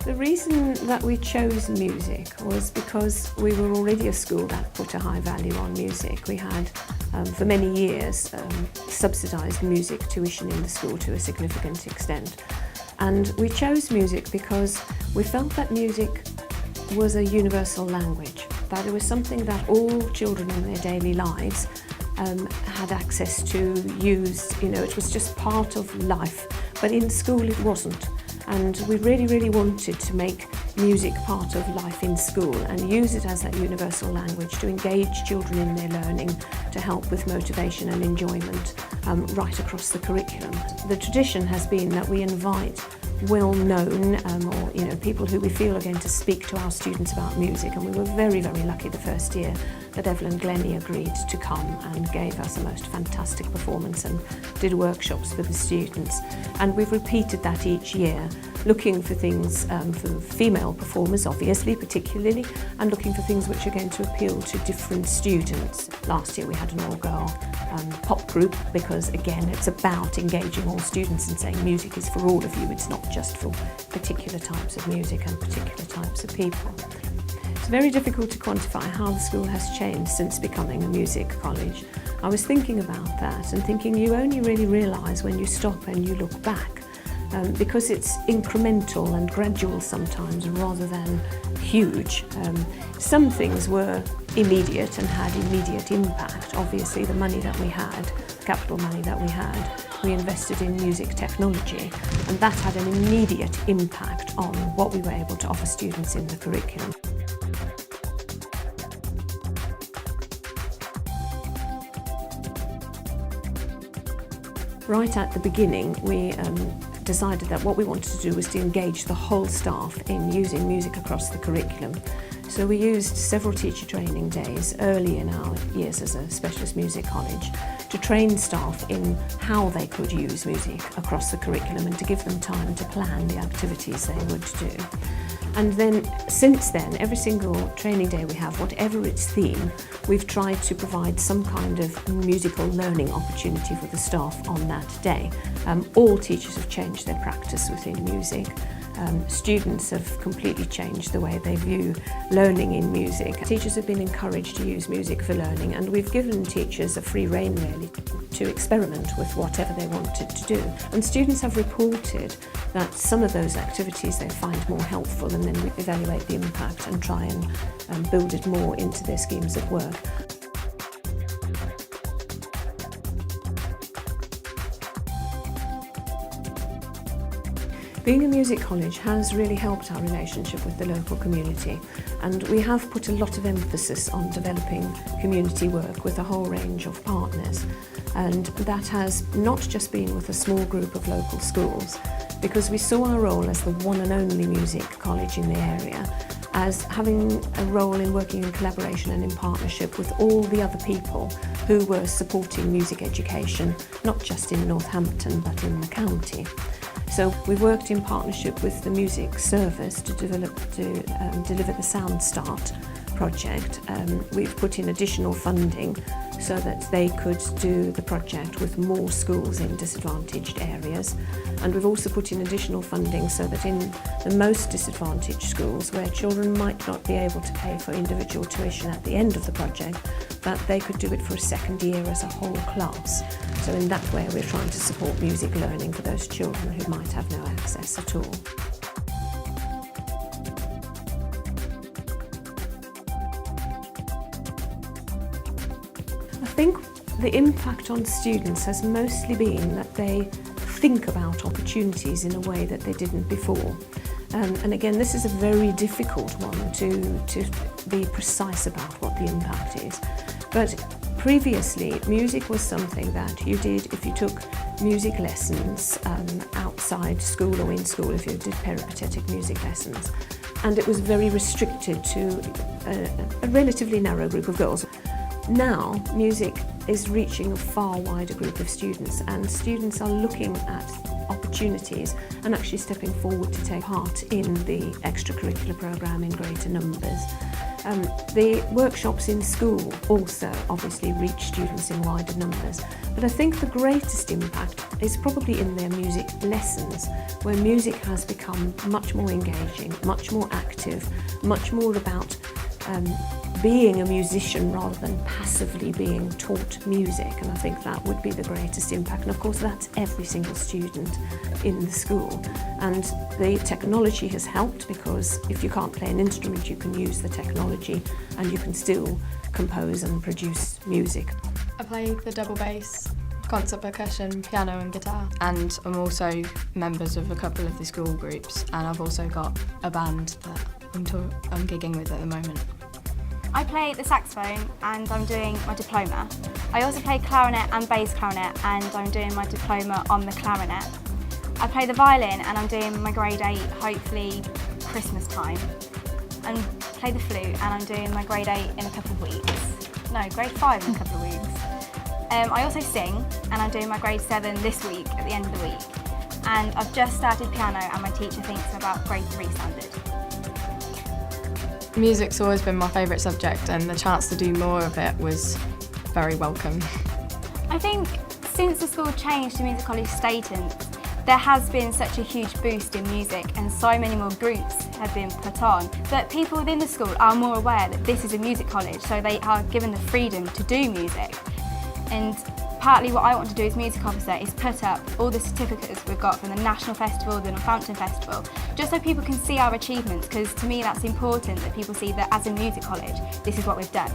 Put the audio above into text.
The reason that we chose music was because we were already a school that put a high value on music. We had, for many years, subsidised music tuition in the school to a significant extent. And we chose music because we felt that music was a universal language, that it was something that all children in their daily lives had access to, used, it was just part of life, but in school it wasn't. And we really wanted to make music part of life in school and use it as that universal language to engage children in their learning, to help with motivation and enjoyment right across the curriculum. The tradition has been that we invite well-known or people who we feel are going to speak to our students about music, and we were very lucky the first year that Evelyn Glennie agreed to come and gave us a most fantastic performance and did workshops for the students. And we've repeated that each year, looking for things for female performers, obviously, particularly, and looking for things which are going to appeal to different students. Last year we had an all-girl pop group because, again, it's about engaging all students and saying music is for all of you, it's not just for particular types of music and particular types of people. It's very difficult to quantify how the school has changed since becoming a music college. I was thinking about that and thinking you only really realise when you stop and you look back, because it's incremental and gradual sometimes rather than huge. Some things were immediate and had immediate impact. Obviously the money that we had, capital money that we had, we invested in music technology, and that had an immediate impact on what we were able to offer students in the curriculum. Right at the beginning, we decided that what we wanted to do was to engage the whole staff in using music across the curriculum. So we used several teacher training days early in our years as a specialist music college to train staff in how they could use music across the curriculum and to give them time to plan the activities they would do. And then, since then, every single training day we have, whatever its theme, we've tried to provide some kind of musical learning opportunity for the staff on that day. All teachers have changed their practice within music. Students have completely changed the way they view learning in music. Teachers have been encouraged to use music for learning, and we've given teachers a free rein really to experiment with whatever they wanted to do. And students have reported that some of those activities they find more helpful, and then we evaluate the impact and try and build it more into their schemes of work. Being a music college has really helped our relationship with the local community, and we have put a lot of emphasis on developing community work with a whole range of partners. And that has not just been with a small group of local schools, because we saw our role as the one and only music college in the area as having a role in working in collaboration and in partnership with all the other people who were supporting music education, not just in Northampton but in the county. So we worked in partnership with the music service to deliver the Sound Start project. We've put in additional funding so that they could do the project with more schools in disadvantaged areas. And we've also put in additional funding so that in the most disadvantaged schools, where children might not be able to pay for individual tuition at the end of the project, that they could do it for a second year as a whole class. So in that way we're trying to support music learning for those children who might have no access at all. I think the impact on students has mostly been that they think about opportunities in a way that they didn't before. And again, this is a very difficult one to be precise about what the impact is. But previously, music was something that you did if you took music lessons outside school or in school, if you did peripatetic music lessons. And it was very restricted to a relatively narrow group of girls. Now, music is reaching a far wider group of students, and students are looking at opportunities and actually stepping forward to take part in the extracurricular programme in greater numbers. The workshops in school also obviously reach students in wider numbers, but I think the greatest impact is probably in their music lessons, where music has become much more engaging, much more active, much more about being a musician rather than passively being taught music, and I think that would be the greatest impact. And of course that's every single student in the school, and the technology has helped, because if you can't play an instrument you can use the technology and you can still compose and produce music. I play the double bass, concert percussion, piano and guitar, and I'm also members of a couple of the school groups, and I've also got a band that I'm gigging with at the moment. I play the saxophone and I'm doing my diploma. I also play clarinet and bass clarinet, and I'm doing my diploma on the clarinet. I play the violin and I'm doing my grade 8, hopefully Christmas time. And play the flute and I'm doing my grade 8 in a couple of weeks. No, grade 5 in a couple of weeks. I also sing and I'm doing my grade 7 this week at the end of the week. And I've just started piano and my teacher thinks I'm about grade 3 standard. Music's always been my favourite subject, and the chance to do more of it was very welcome. I think since the school changed to Music College status, there has been such a huge boost in music, and so many more groups have been put on that people within the school are more aware that this is a music college, so they are given the freedom to do music. And partly what I want to do as music officer is put up all the certificates we've got from the National Festival, the Northampton Festival, just so people can see our achievements, because to me that's important that people see that as a music college, this is what we've done.